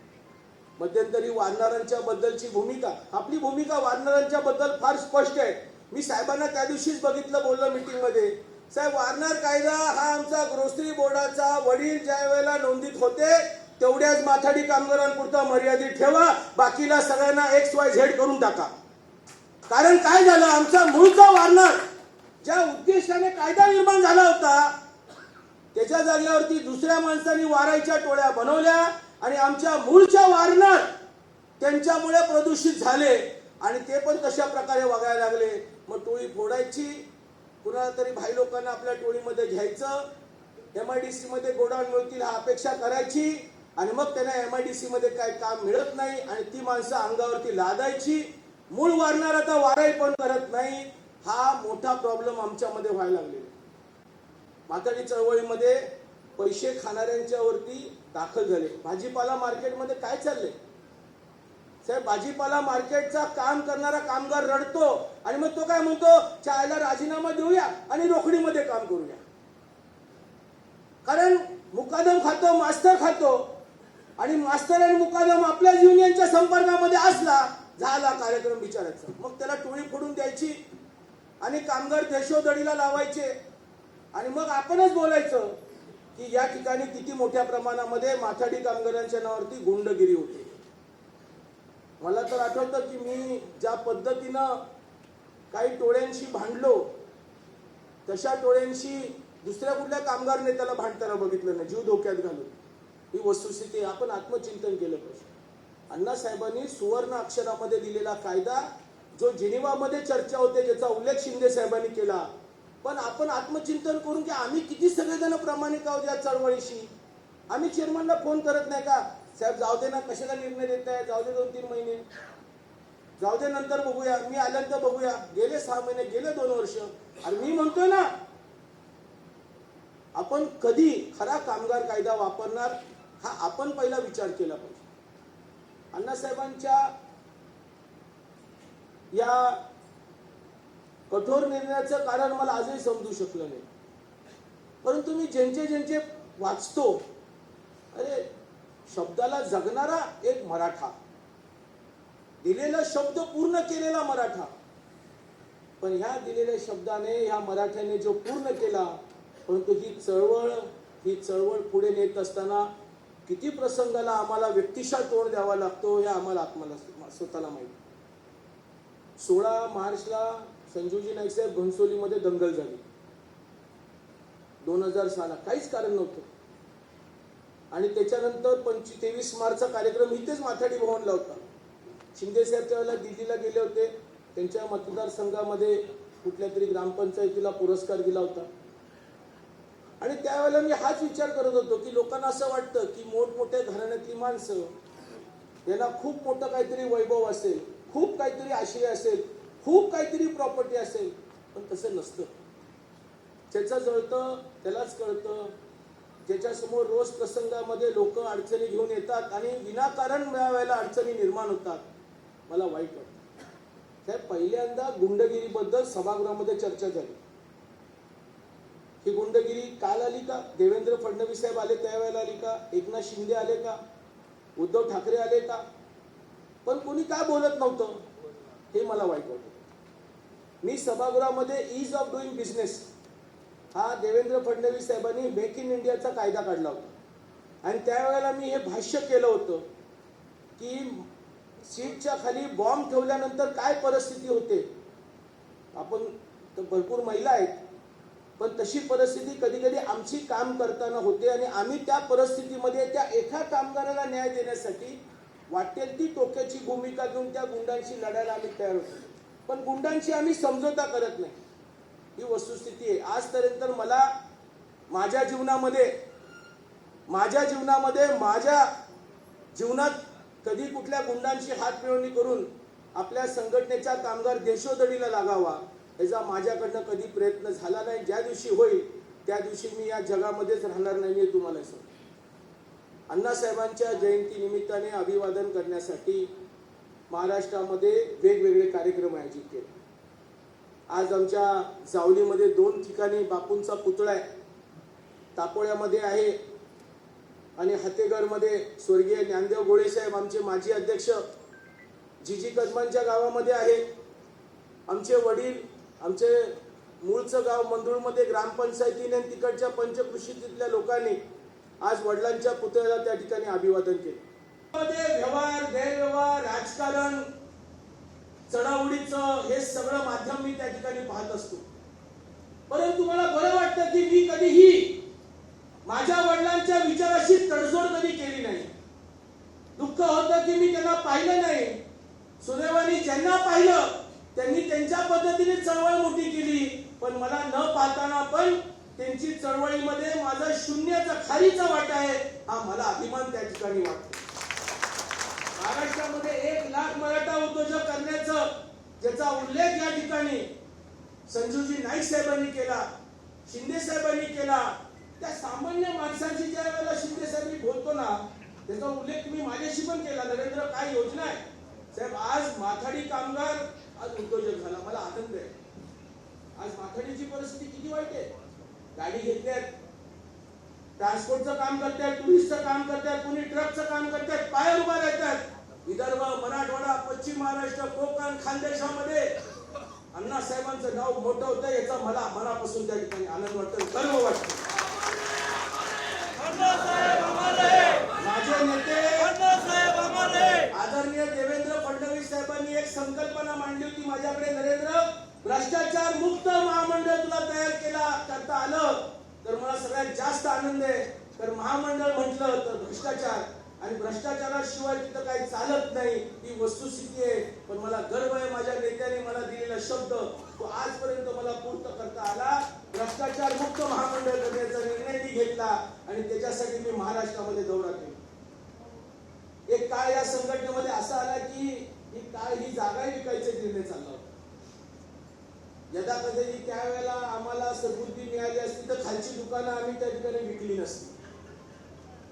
मध्यंतरी वारणारांच्या बद्दलची भूमिका, आपली भूमिका वारणारांच्या बद्दल फार स्पष्ट आहे. मी साहेबांना त्या दिवशीच बघितलं, बोललो मीटिंग मध्ये, साहेब वारणार कायदा हा आमचा ग्रोसरी बोर्डाचा वडील ज्या वेळेला नोंदीत होते तेवढ्याच माथाडी कामगारांपुरतं मर्यादित ठेवा, बाकीला सगळ्यांना XYZ करून टाका. कारण काय झालं, आमचा मूळचा वारणार ज्या उद्देशाने कायदा निर्माण झाला होता त्याच्या जागेवरती दुसऱ्या माणसांनी वारायच्या टोळ्या बनवल्या आणि आमच्या मूळच्या वारणार त्यांच्यामुळे प्रदूषित झाले आणि ते पण तशा प्रकारे वागायला लागले. मग टोळी फोडायची, कुणाला तरी भाई लोकांना आपल्या टोळीमध्ये घ्यायचं, MIDC मध्ये गोडाऊन मिळतील हा अपेक्षा करायची आणि मग त्यांना MIDC मध्ये काय काम मिळत नाही आणि ती माणसं अंगावरती लादायची. मूळ वारणार आता वाराई पण करत नाही. हा मोठा प्रॉब्लेम आमच्यामध्ये व्हायला लागलेला. माथाडी चळवळीमध्ये पैसे खाणाऱ्यांच्या वरती दाखल झाले. भाजीपाला मार्केटमध्ये काय चाललंय साहेब, भाजीपाला मार्केटचा काम करणारा कामगार रडतो आणि मग तो काय म्हणतो, चायला राजीनामा देऊया आणि रोखडीमध्ये काम करूया. कारण मुकादम खातो, मास्तर खातो आणि मास्तर आणि मुकादम आपल्याच युनियनच्या संपर्कामध्ये असला झाला कार्यक्रम विचारायचा. मग त्याला टोळी फोडून द्यायची आणि कामगार देशोधडीला लावायचे आणि मग आपणच बोलायचं की या ठिकाणी किती मोठ्या प्रमाणामध्ये माथाडी कामगारांच्या नावावरती गुंडगिरी होते. मला तर आठवतं की मी ज्या पद्धतीनं काही टोळ्यांशी भांडलो तशा टोळ्यांशी दुसऱ्या कुठल्या कामगार नेत्याला भांडताना बघितलं नाही, जीव धोक्यात घालून. ही वस्तुस्थिती आपण आत्मचिंतन केलं पाहिजे. अण्णासाहेबांनी सुवर्ण अक्षरामध्ये दिलेला कायदा जो जिनिवामध्ये चर्चा होते ज्याचा उल्लेख शिंदे साहेबांनी केला, पण आपण आत्मचिंतन करून की आम्ही किती सगळेजण प्रामाणिक आहोत या चळवळीशी. आम्ही चेअरमनला फोन करत नाही का, साहेब जाऊ दे ना, कशाला निर्णय देत आहे, जाऊ दे 2-3 महिने, जाऊ दे नंतर बघूया, मी आल्यानंतर बघूया. गेले 6 महिने, गेले 2 वर्ष. आणि मी म्हणतोय ना, आपण कधी खरा कामगार कायदा वापरणार हा आपण पहिला विचार केला पाहिजे. अण्णासाहेबांच्या या कठोर निर्णयाचं कारण मला आजही समजू शकलं नाही, परंतु मी ज्यांचे वाचतो, अरे शब्दाला जगणारा एक मराठा, दिलेला शब्द पूर्ण केलेला मराठा. पण ह्या दिलेल्या शब्दाने ह्या मराठ्याने जो पूर्ण केला, परंतु ही चळवळ पुढे नेत असताना किती प्रसंगाला आम्हाला व्यक्तिशः तोंड द्यावा लागतो हे आम्हाला स्वतःला माहिती. 16 मार्चला संजूजी नाईक साहेब घनसोलीमध्ये दंगल झाली 2006ला, काहीच कारण नव्हतं. आणि त्याच्यानंतर 23 मार्चचा कार्यक्रम इथेच माथाडी भवनला होता. शिंदे साहेब त्यावेळेला दिल्लीला गेले होते, त्यांच्या मतदारसंघामध्ये कुठल्या तरी ग्रामपंचायतीला पुरस्कार दिला होता. आणि त्यावेळेला मी हाच विचार करत होतो की लोकांना असं वाटतं की मोठमोठ्या घराण्यातली माणसं यांना खूप मोठं काहीतरी वैभव असेल, खूप काहीतरी आश्रय असेल, खूप काहीतरी प्रॉपर्टी असेल, पण तसं नसतं. ज्याचं जळतं त्यालाच कळतं. ज्याच्यासमोर रोज प्रसंगामध्ये लोक अडचणी घेऊन येतात आणि विनाकारण मिळावायला अडचणी निर्माण होतात, मला वाईट वाटतं. साहेब, पहिल्यांदा गुंडगिरीबद्दल सभागृहामध्ये चर्चा झाली. ही गुंडगिरी काल आली का? देवेंद्र फडणवीस साहेब आले त्यावेळेला आली का? एकनाथ शिंदे आले का? उद्धव ठाकरे आले का? पण कोणी काय बोलत नव्हतं, हे मला वाईट वाटतं. मी सभागृहामध्ये ईज ऑफ डुईंग बिझनेस हा देवेंद्र फडणवीस साहेबांनी मेक इन इंडियाचा कायदा काढला होता आणि त्यावेळेला मी हे भाष्य केलं होतं की सीटच्या खाली बॉम्ब ठेवल्यानंतर काय परिस्थिती होते. आपण तर भरपूर महिला आहेत, पण तशी परिस्थिती कधी कधी आमची काम करताना होते आणि आम्ही त्या परिस्थितीमध्ये त्या एका कामगाराला न्याय देण्यासाठी वाटेल ती टोक्याची भूमिका घेऊन त्या गुंडांशी लढायला आम्ही तयार होतो. पण गुंडांशी आम्ही समझोता करत नाही, ही वस्तुस्थिती आहे. आजपर्यंत मला माझ्या जीवनात कधी कुठल्या गुंडांशी हात मिळवणी करून आपल्या संघटनेचा कामगार देशोधडीला लागावा याचा माझ्याकडनं कधी प्रयत्न झाला नाही. ज्या दिवशी होईल त्या दिवशी मी या जगामध्येच राहणार नाही, हे तुम्हाला सांगतो. अण्णासाहेबांच्या जयंती निमित्ताने अभिवादन करण्यासाठी महाराष्ट्रामध्ये वेगवेगळे कार्यक्रम आयोजित केले. आज आमच्या जावलीमध्ये 2 ठिकाणी बापूंचा पुतळा आहे. तापोळ्यामध्ये आहे आणि हातेगरमध्ये स्वर्गीय ज्ञानदेव गोळे साहेब आमचे माजी अध्यक्ष जीजी कदमांच्या गावामध्ये आहे. आमचे वडील, आमचे मूळचं गाव मंदुळमध्ये ग्रामपंचायतीने तिकडच्या पंचकृषीतल्या लोकांनी आज वडिलांच्या पुतळ्याला त्या ठिकाणी अभिवादन केलं। व्यवहार, गैरव्यवहार, राजकारण, चढाओढीचं हे सगळं माध्यम मी त्या ठिकाणी पाहत असतो, परंतु मला बरं वाटतं की मी कधीही माझ्या वडिलांच्या विचाराशी तडजोड कधी केली नाही। दुःख होतं की मी त्यांना पाहिलं नाही, सुदैवाने ज्यांना पाहिलं त्यांनी त्यांच्या पद्धतीने चळवळ मोठी केली, पण मला न पाहताना पण त्यांची चळवळीमध्ये माझा शून्याचा खारीचा वाटा आहे, हा मला अभिमान त्या ठिकाणी वाटतो। महाराष्ट्रामध्ये 1 लाख मराठा उद्योजक करण्याचं ज्याचा उल्लेख या ठिकाणी संजूजी नाईक साहेबांनी केला, शिंदे साहेबांनी केला, त्या सामान्य माणसांची ज्या वेळेला शिंदे साहेबांनी बोलतो ना त्याचा उल्लेख तुम्ही माझ्याशी पण केला। नरेंद्र काय योजना आहे साहेब, आज माथाडी कामगार आज उद्योजक झाला, मला आनंद आहे। आज माथाडीची परिस्थिती किती वाईट आहे, गाडी घेतल्यात, ट्रान्सपोर्टचं काम करतात, टुरिस्टचं काम करतात, कुणी ट्रकचं काम करतात, पायावर उभा राहतात। विदर्भ, मराठवाडा, पश्चिम महाराष्ट्र, कोकण, खानदेशामध्ये अण्णासाहेबांचं नाव मोठं होतं, याचा मला मनापासून त्या ठिकाणी आनंद वाटतो, गर्व वाटतो। माझे नेते आदरणीय देवेंद्र फडणवीस साहेबांनी एक संकल्पना मांडली होती माझ्याकडे, नरेंद्र भ्रष्टाचार मुक्त महामंडळ तुला तयार करता आलं तर मला सगळ्यात जास्त आनंद आहे। तर महामंडळ म्हटलं तर भ्रष्टाचार आणि भ्रष्टाचाराशिवाय तिथं काही चालत नाही, ही वस्तुस्थिती आहे। पण मला गर्व आहे माझ्या नेत्याने मला दिलेला शब्द तो आजपर्यंत मला पूर्ण करता आला। भ्रष्टाचार मुक्त महामंडळ करण्याचा निर्णय मी घेतला आणि त्याच्यासाठी मी महाराष्ट्रामध्ये दौरा केला। एक काळ या संघटनेमध्ये असा आला की ही जागा विकायचा निर्णय चालला होता। यदा कधी त्यावेळेला आम्हाला सद्बुद्धी मिळाली असती तर खालची दुकानं आम्ही त्या ठिकाणी विकली नसती,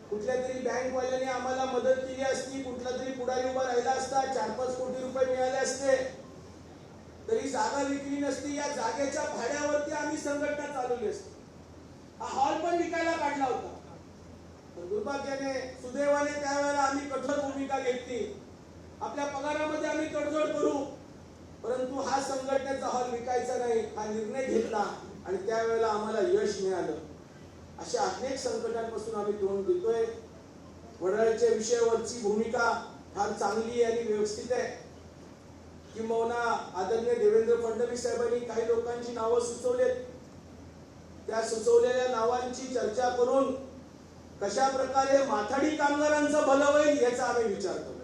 कुठल्या तरी बँकवाल्याने आम्हाला मदत केली असती, कुठला तरी पुढारी उभा राहिला असता, 4-5 कोटी रुपये मिळाले असते तरी जागा विकली नसती। या जागेच्या भाड्यावरती आम्ही संघटना चालवली असती। हा हॉल पण विकायला काढला होता, पण दुर्भाग्याने सुदैवाने त्यावेळेला आम्ही कठोर भूमिका घेतली। आपल्या पगारामध्ये आम्ही तडजोड करू, परंतु हा संघटनेचा हॉल विकायचा नाही हा निर्णय घेतला आणि त्यावेळेला आम्हाला यश मिळालं। अशा अनेक संकटांपासून आम्ही तोंड देतोय। वडाळ्याच्या विषयावरची भूमिका फार चांगली आणि व्यवस्थित आहे। किंबहुना आदरणीय देवेंद्र फडणवीस साहेबांनी काही लोकांची नावं सुचवलेत, त्या सुचवलेल्या नावांची चर्चा करून कशा प्रकारे माथाडी कामगारांचं भलं होईल याचा आम्ही विचार करू।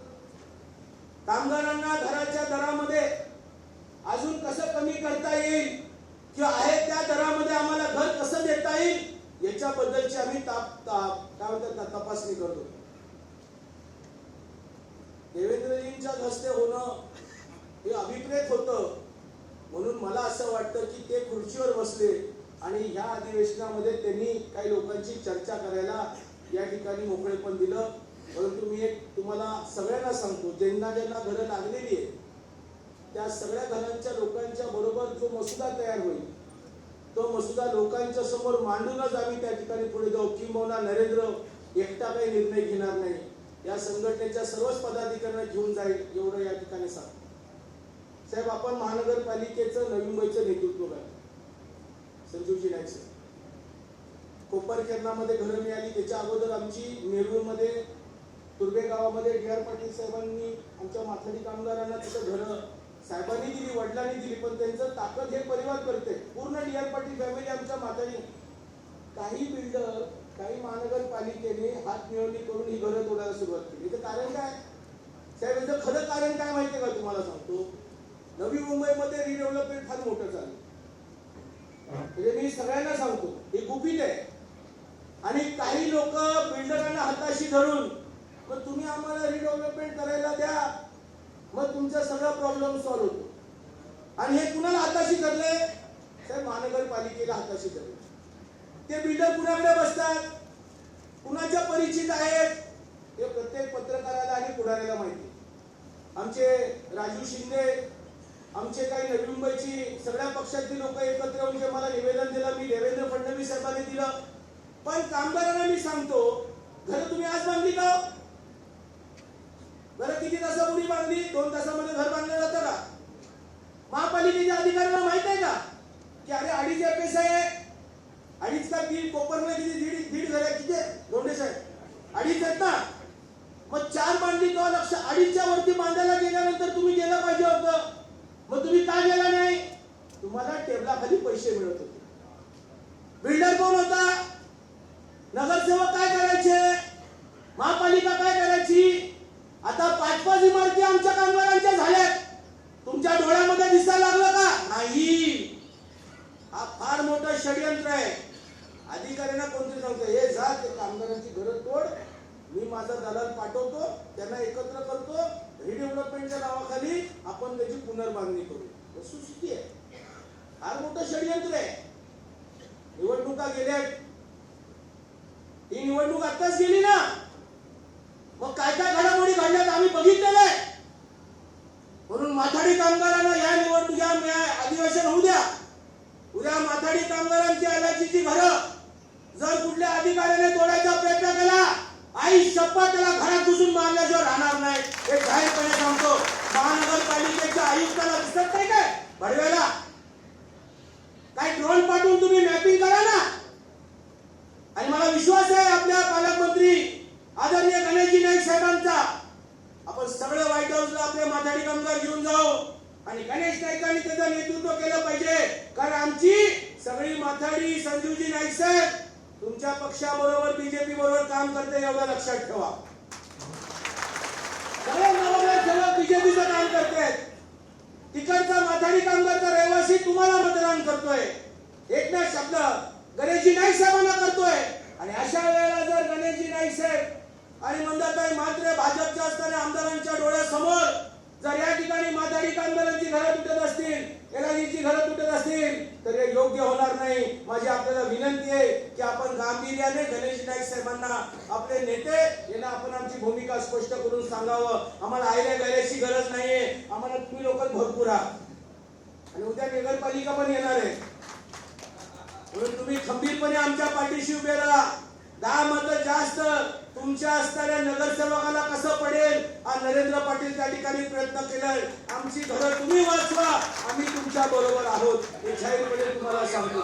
कामगारांना घराच्या दरामध्ये अजून कसं कमी करता येईल किंवा आहे त्या दरामध्ये आम्हाला घर कसं देता येईल याच्याबद्दलची आम्ही तपासणी करतो। देवेंद्रजींच्या हस्ते होणं हे अभिप्रेत होतं, म्हणून मला असं वाटतं की ते खुर्चीवर बसले आणि ह्या अधिवेशनामध्ये त्यांनी काही लोकांची चर्चा करायला या ठिकाणी मोकळेपण दिलं। परंतु मी एक तुम्हाला सगळ्यांना सांगतो, ज्यांना ज्यांना घरं लागलेली आहेत त्या सगळ्या घरांच्या लोकांच्या बरोबर जो मसुदा तयार होईल तो मसुदा लोकांच्या समोर मांडूनच आम्ही त्या ठिकाणी पुढे जाऊ। किंबहुना नरेंद्र एकटा काही निर्णय घेणार नाही, या संघटनेच्या सर्वच पदाधिकाऱ्यांना घेऊन जाईल एवढं या ठिकाणी सांगतो। साहेब, आपण महानगरपालिकेचं नवी मुंबईचं नेतृत्व करा, संजूजी नाईक साहेब कोपर केरनामध्ये घरं मिळाली, त्याच्या अगोदर आमची नेरूळमध्ये तुर्बे गावामध्ये डी.आर. पाटील साहेबांनी आमच्या माथाडी कामगारांना तिथं घरं साहेबांनी दिली, वडिलांनी दिली, पण त्यांचं ताकद हे परिवार करते। पूर्ण डी.आर. पाटील फॅमिली आमच्या माथाडी। काही बिल्डर, काही महानगरपालिकेने हात मिळवणी करून ही घरं तोडायला सुरुवात केली। याचं कारण काय साहेब, याचं खरं कारण काय माहितीये का तुम्हाला सांगतो, नवी मुंबईमध्ये रिडेव्हलपमेंट फार मोठं चाललं, म्हणजे मी सगळ्यांना सांगतो हे गुपित आहे। आणि काही लोक बिल्डरांना हाताशी धरून मग तुम्ही आम्हाला रिडेव्हलपमेंट करायला द्या, मग तुमचा सगळा प्रॉब्लेम सॉल्व्ह होतो। आणि हे कुणाला हाताशी धरले साहेब, महानगरपालिकेला हाताशी धरले। ते बिल्डर कुणाकडे बसतात, कुणाच्या परिचित आहेत हे प्रत्येक पत्रकाराला आणि पुढाऱ्याला माहिती। आमचे राजू शिंदे, आमचे काही नवी मुंबईची सगळ्या पक्षातली लोक एकत्र येऊन जे मला निवेदन दिलं मी देवेंद्र फडणवीस साहेबांनी दिलं। पण कामगारांना मी सांगतो, घर तुम्ही आज बांधली का? बरं किती तासापूर्वी बांधली? 2 तासामध्ये घर बांधलं जातं का? महापालिकेच्या अधिकाऱ्यांना माहित आहे का की अरे 2.5 FSI आहे, 2.5 का 3 कोपरमध्ये किती 1.5 घर आहे, किती दोंडे साहेब अडीच आहेत ना, मग 4 बांधली तेव्हा लक्ष 2.5च्या वरती बांधायला गेल्यानंतर तुम्ही गेलं पाहिजे होतं. मग तुम्ही का गेला नाही? तुम्हाला टेबलाखाली पैसे मिळत होते. बिल्डर कोण होता? नगरसेवक काय करायचे? महापालिका काय करायची? आता 5-5 इमारती आमच्या कामगारांच्या झाल्यात. तुमच्या डोळ्यामध्ये दिसायला लागलं का? नाही. हा फार मोठं षडयंत्र आहे. अधिकाऱ्यांना कोणतरी सांगतो, हे जा ते कामगारांची घरं तोड, मी माझा दलाल पाठवतो, त्यांना एकत्र करतो, रिडेव्हलपमेंटच्या नावाखाली आपण त्याची पुनर्बांधणी करू. सुस्ती आहे. फार मोठं षडयंत्र आहे. निवडणुका गेल्या, ही निवडणूक आताच गेली ना, मग काय काय घडामोडी घडल्यात आम्ही बघितलेलं आहे. म्हणून माथाडी कामगारांना या निवडणुका अधिवेशन होऊ द्या. उद्या माथाडी कामगारांची आल्याची घरं जर कुठल्या अधिकाऱ्याने तोडायचा प्रयत्न केला, आई शपथ त्याला घरात घुसून मारल्याशिवाय राहणार नाही, हे जाहीरपणे सांगतो. महानगरपालिकेच्या आयुक्ताला दिसत नाही काय भडव्याला? काय ड्रोन पाठवून तुम्ही मॅपिंग करा ना. आणि मला विश्वास आहे आपल्या पालकमंत्री आदरणीय गणेशजी नाईक साहेबांचा, आपण सगळं व्हाईट हाऊसला आपले माथाडी कामगार घेऊन जाऊ आणि गणेश नाईकांनी त्याचं नेतृत्व केलं पाहिजे. कारण आमची सगळी माथाडी संजीवजी नाईक साहेब तुमच्या पक्षाबरोबर बीजेपी बरोबर काम करते, एवढं लक्षात ठेवा. सगळे नवरसेवक बीजेपीचं काम करतायत. तिकडचा माथाडी कामगारचा रहिवासी तुम्हाला मतदान करतोय, एक ना शब्द गणेशजी नाईक साहेबांना करतोय. आणि अशा वेळेला जर गणेशजी नाईक साहेब आणि मंदाताई मात्र भाजपच्या असताना आमदारांच्या डोळ्यासमोर जर या ठिकाणी माथाडी कामगारांची घरं तुटत असतील, एलआयडीची घरं तुटत असतील, तर हे योग्य होणार नाही. माझी आपल्याला विनंती आहे की आपण गांभीर्याने गणेश नाईक साहेबांना, आपले नेते यांना आपण आमची भूमिका स्पष्ट करून सांगावं. आम्हाला आयल्या गैल्याची गरज नाहीये, आम्हाला तुम्ही लोक भरपूर आहात आणि उद्या नगरपालिका पण येणार आहे. म्हणून तुम्ही खंबीरपणे आमच्या पाठीशी उभे राहा. 10 मतं जास्त तुमच्या असणाऱ्या नगरसेवकाला कसं पडेल हा नरेंद्र पाटील त्या ठिकाणी प्रयत्न केलाय. आमची घरं तुम्ही वाचवा, आम्ही तुमच्या बरोबर आहोत हे जाहीरपणे तुम्हाला सांगतो.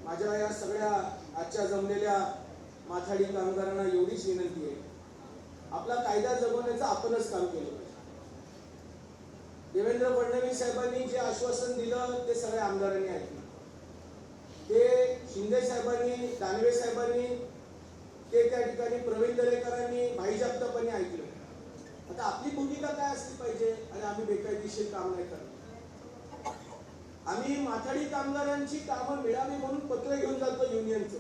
माझ्या या सगळ्या आजच्या जमलेल्या माथाडी कामगारांना एवढीच विनंती आहे, आपला कायदा जगवण्याचं आपणच काम केलं पाहिजे. देवेंद्र फडणवीस साहेबांनी जे आश्वासन दिलं ते सगळ्या आमदारांनी ऐकलं. ते शिंदे साहेबांनी, दानवे साहेबांनी, ते त्या ठिकाणी प्रवीण दरेकरांनी, भाई जगतापांनी ऐकलं. आता आपली भूमिका काय असली पाहिजे? आणि आम्ही बेकायदेशीर काम नाही करत. आम्ही माथाडी कामगारांची कामं मिळावी म्हणून पत्र घेऊन जातो युनियनचं.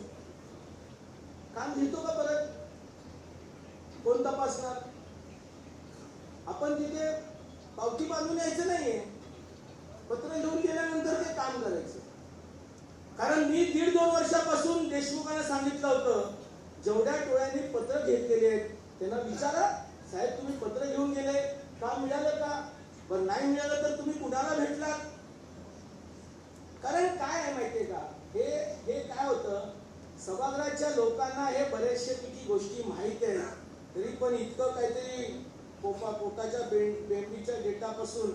काम घेतो का परत? कोण तपासणार? आपण तिथे पावती बांधून यायचं नाहीये, पत्र घेऊन गेल्यानंतर ते काम करायचं. कारण मी 1.5-2 वर्षापासून देशमुखांना सांगितलं होतं, जेवढ्या टोळ्यांनी पत्र घेतलेले आहेत त्यांना विचारा, साहेब तुम्ही पत्र घेऊन गेले, काम मिळालं का? बरं नाही मिळालं तर तुम्ही कुणाला भेटलात? कारण काय आहे माहितीये का, हे काय होतं, सभागृहाच्या लोकांना हे बऱ्याचशा गोष्टी माहित आहे, तरी पण इतकं काहीतरी पोटाच्या बेंबीच्या डेटापासून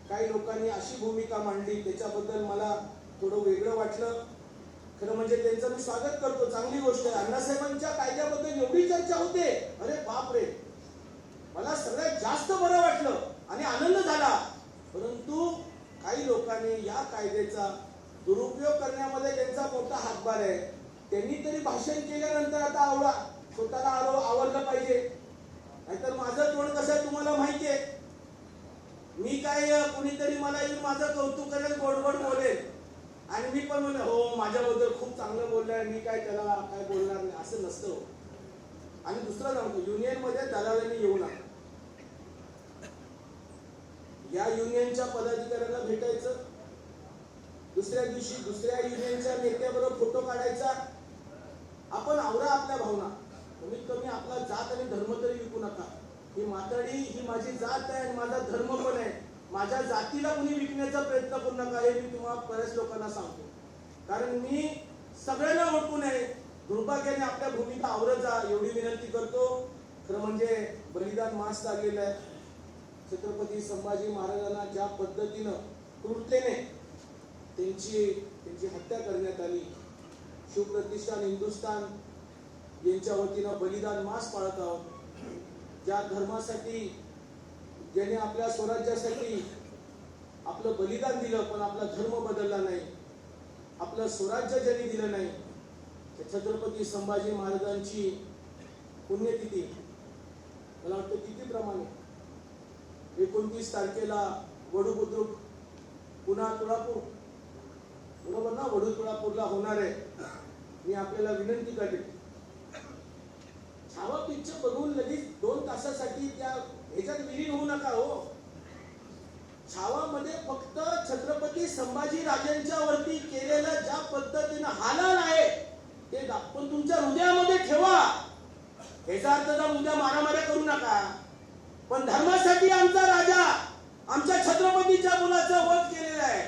काही लोकांनी अशी भूमिका मांडली, त्याच्याबद्दल मला थोडं वेगळं वाटलं. खरं म्हणजे त्यांचं मी स्वागत करतो, चांगली गोष्ट आहे. अण्णासाहेबांच्या कायद्याबद्दल एवढी चर्चा होते, अरे बापरे, मला सगळ्यात जास्त बरं वाटलं आणि आनंद झाला. परंतु काही लोकांनी या कायद्याचा दुरुपयोग करण्यामध्ये त्यांचा मोठा हातभार आहे. त्यांनी तरी भाषण केल्यानंतर आता स्वतःला आवडलं पाहिजे, नाहीतर माझं तोंड कसं आहे तुम्हाला माहिती आहे. मी काय कुणीतरी मला येऊन माझं कौतुक करेल, गोड गोड बोलेल आणि मी पण म्हणेन हो माझ्याबद्दल खूप चांगलं बोललाय, मी काय त्याला काय बोलणार नाही, असं नसतं. आणि दुसरं सांगतो, युनियन मध्ये दलालांनी येऊ नका. या युनियनच्या पदाधिकाऱ्यांना भेटायचं, दुसऱ्या दिवशी दुसऱ्या युनियनच्या नेत्याबरोबर फोटो काढायचा. आपण आवरा आपल्या भावना, कमीत कमी आपला जात आणि धर्म तरी विकू नका. ही माथाडी ही माझी जात आहे आणि माझा धर्म पण आहे, माझ्या जातीला कुणी विकण्याचा प्रयत्न करू नका, हे मी तुम्हाला बऱ्याच लोकांना सांगतो. कारण मी सगळ्यांना ओळखून आहे, दुर्भाग्याने आपल्या भूमिका आवरत जा एवढी विनंती करतो. खरं म्हणजे बलिदान मास लागलेलं आहे. छत्रपती संभाजी महाराजांना ज्या पद्धतीनं क्रूरतेने त्यांची हत्या करण्यात आली. शिवप्रतिष्ठान हिंदुस्थान यांच्या वतीनं बलिदान मास पाळत आहोत. ज्या धर्मासाठी ज्याने आपल्या स्वराज्यासाठी आपलं बलिदान दिलं पण आपला धर्म बदलला नाही, आपलं स्वराज्य ज्यांनी दिलं नाही, छत्रपती संभाजी महाराजांची पुण्यतिथी मला वाटतं किती प्रमाणे 29 तारखेला वडू बुद्रुक पुन्हा तुळापूर, बरोबर ना, वडू तुळापूरला होणार आहे. मी आपल्याला विनंती करेन, छावा पिक्चर बघून लगेच 2 तासासाठी त्या ह्याच्यात विलीन होऊ नका हो. छावामध्ये फक्त छत्रपती संभाजी राजांच्या वरती केलेलं ज्या पद्धतीनं हालहाल आहे ते आपण तुमच्या हृदयामध्ये ठेवा. ह्याचा अर्थ तर उद्या मारामाऱ्या करू नका, पण धर्मासाठी आमचा राजा आमच्या छत्रपतीच्या मुलाचा वध केलेला आहे.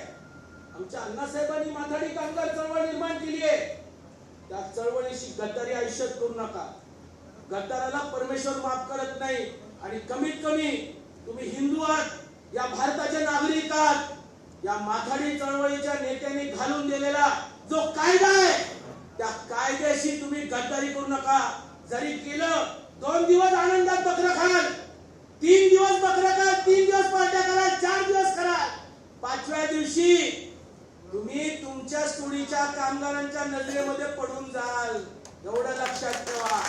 आमच्या अण्णासाहेबांनी माथाडी कामगार चळवळ निर्माण केली आहे. त्या चळवळीशी गद्दारी आयुष्यात करू नका. गद्दाराला परमेश्वर माफ करत नाही. आणि कमीत कमी तुम्ही हिंदू आहात, या भारताचे नागरिक आहात, या माथाडी चळवळीच्या नेत्यांनी घालून दिलेला जो कायदा आहे त्या कायद्याशी तुम्ही गद्दारी करू नका. जरी केलं 2 दिवस आनंदात बकरं खाल, 3 दिवस बकरं खाल, 3 दिवस पार्ट्या कराल, 4 दिवस कराल, 5व्या दिवशी तुम्ही तुमच्या स्टोरीच्या कामगारांच्या नजरेमध्ये पडून जाल. एवढं लक्षात ठेवा.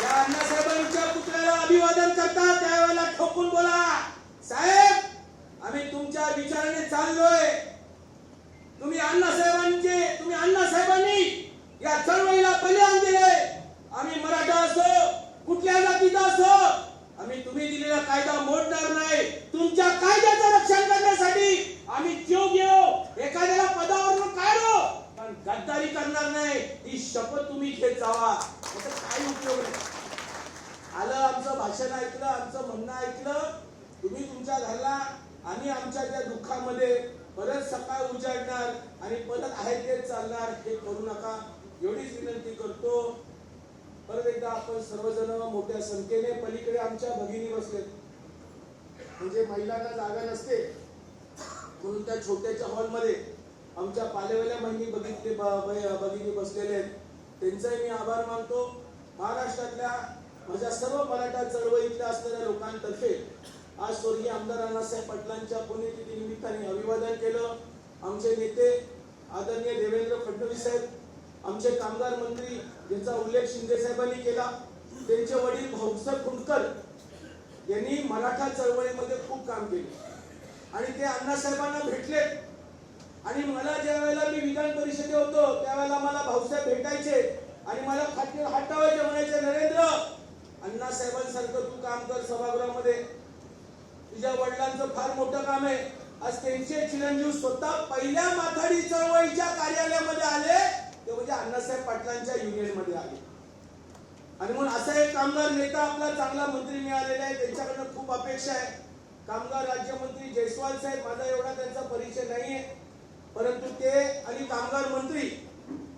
या अण्णासाहेबांच्या पुतळ्याला अभिवादन करता त्यावेळेला ठोकून बोला, साहेब आम्ही तुमच्या विचाराने चाललोय. तुम्ही अण्णासाहेबांनी या चळवळीला बलिदान दिले. आम्ही मराठा असो कुठल्या जातीचा असो, आम्ही तुम्ही दिलेला कायदा मोडणार नाही. तुमच्या कायद्याचं रक्षण करण्यासाठी आम्ही जीव घेऊ, एखाद्याला पदावरून काढू, पण गद्दारी करणार नाही. ही शपथ तुम्ही घेत जावा. याचा काय उपयोग नाही. आलं आमचं भाषण ऐकलं, आमचं म्हणणं ऐकलं, तुम्ही तुमच्या घरला, आम्ही आमच्या त्या दुःखामध्ये परत सकाळ उजाडणार आणि परत आहे तेच चालणार. हे करू नका एवढीच विनंती करतो. परत एकदा आपण सर्वजण मोठ्या संख्येने पलीकडे आमच्या भगिनी बसले, म्हणजे महिलांना जागा नसते म्हणून त्या छोट्याच्या हॉलमध्ये आमच्या पालेवाल्या बहिणी भगिनी बसलेले आहेत. त्यांचाही मी आभार मानतो. महाराष्ट्रातल्या माझ्या सर्व मराठा चळवळीतल्या असलेल्या लोकांतर्फे आज स्वर्गीय आमदार अण्णासाहेब पाटलांच्या पुण्यतिथी निमित्ताने अभिवादन केलं. आमचे नेते आदरणीय देवेंद्र फडणवीस साहेब, आमचे कामगार मंत्री ज्यांचा उल्लेख शिंदे साहेबांनी केला, त्यांचे वडील भाऊसाहेब खुंडकर यांनी मराठा चळवळीमध्ये खूप काम केले आणि ते अण्णासाहेबांना भेटले. आणि मला ज्या वेळेला मी विधान परिषदेत होतो त्यावेळेला मला भाऊसाहेब भेटायचे आणि मला हटवायचे, म्हणायचे, नरेंद्र अण्णासाहेबांसारखं तू काम कर सभागृहामध्ये, तुझ्या वडिलांचं फार मोठं काम आहे. आज त्यांचे चिरंजीव स्वतः पहिल्या माथाडी चळवळीच्या कार्यालयामध्ये आले, ते म्हणजे अण्णासाहेब पाटलांच्या युनियन मध्ये आले. आणि म्हणून असा एक कामगार नेता आपला चांगला मंत्री मिळालेला आहे. त्यांच्याकडनं खूप अपेक्षा आहे. कामगार राज्यमंत्री जयस्वाल साहेब, माझा एवढा त्यांचा परिचय नाहीये, परंतु ते आणि कामगार मंत्री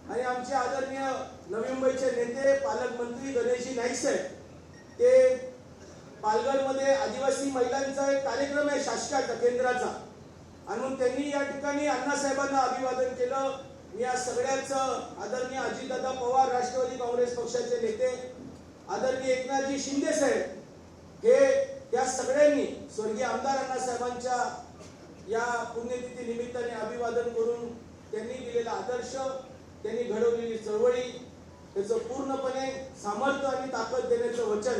आणि आमचे आदरणीय नवी मुंबईचे नेते पालकमंत्री गणेशजी नाईक साहेब, ते पालघरमध्ये आदिवासी महिलांचा एक कार्यक्रम आहे शासकाचा केंद्राचा, आणि म्हणून त्यांनी या ठिकाणी अण्णासाहेबांना अभिवादन केलं. मी या सगळ्याचं आदरणीय अजितदादा पवार राष्ट्रवादी काँग्रेस पक्षाचे नेते, आदरणीय एकनाथजी शिंदे साहेब, हे या सगळ्यांनी स्वर्गीय आमदार अण्णासाहेबांच्या या पुण्यतिथी निमित्ताने अभिवादन करून त्यांनी दिलेला आदर्श, त्यांनी घडवलेली चळवळी, त्याचं पूर्णपणे सामर्थ्य आणि ताकद देण्याचं वचन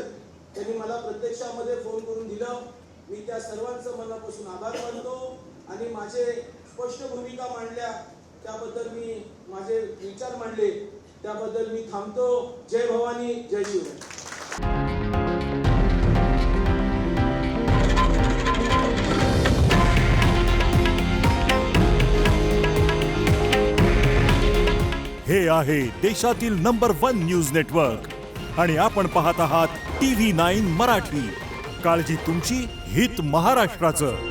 त्यांनी मला प्रत्यक्षामध्ये फोन करून दिलं. मी त्या सर्वांचं मनापासून आभार मानतो आणि माझे स्पष्ट भूमिका मांडल्या त्याबद्दल मी माझे विचार मांडले त्याबद्दल मी थांबतो. जय भवानी, जय शिवराय. हे आहे देशातील नंबर 1 न्यूज नेटवर्क आणि आपण पाहत आहात TV9 मराठी. काळजी तुमची, हित महाराष्ट्राचं.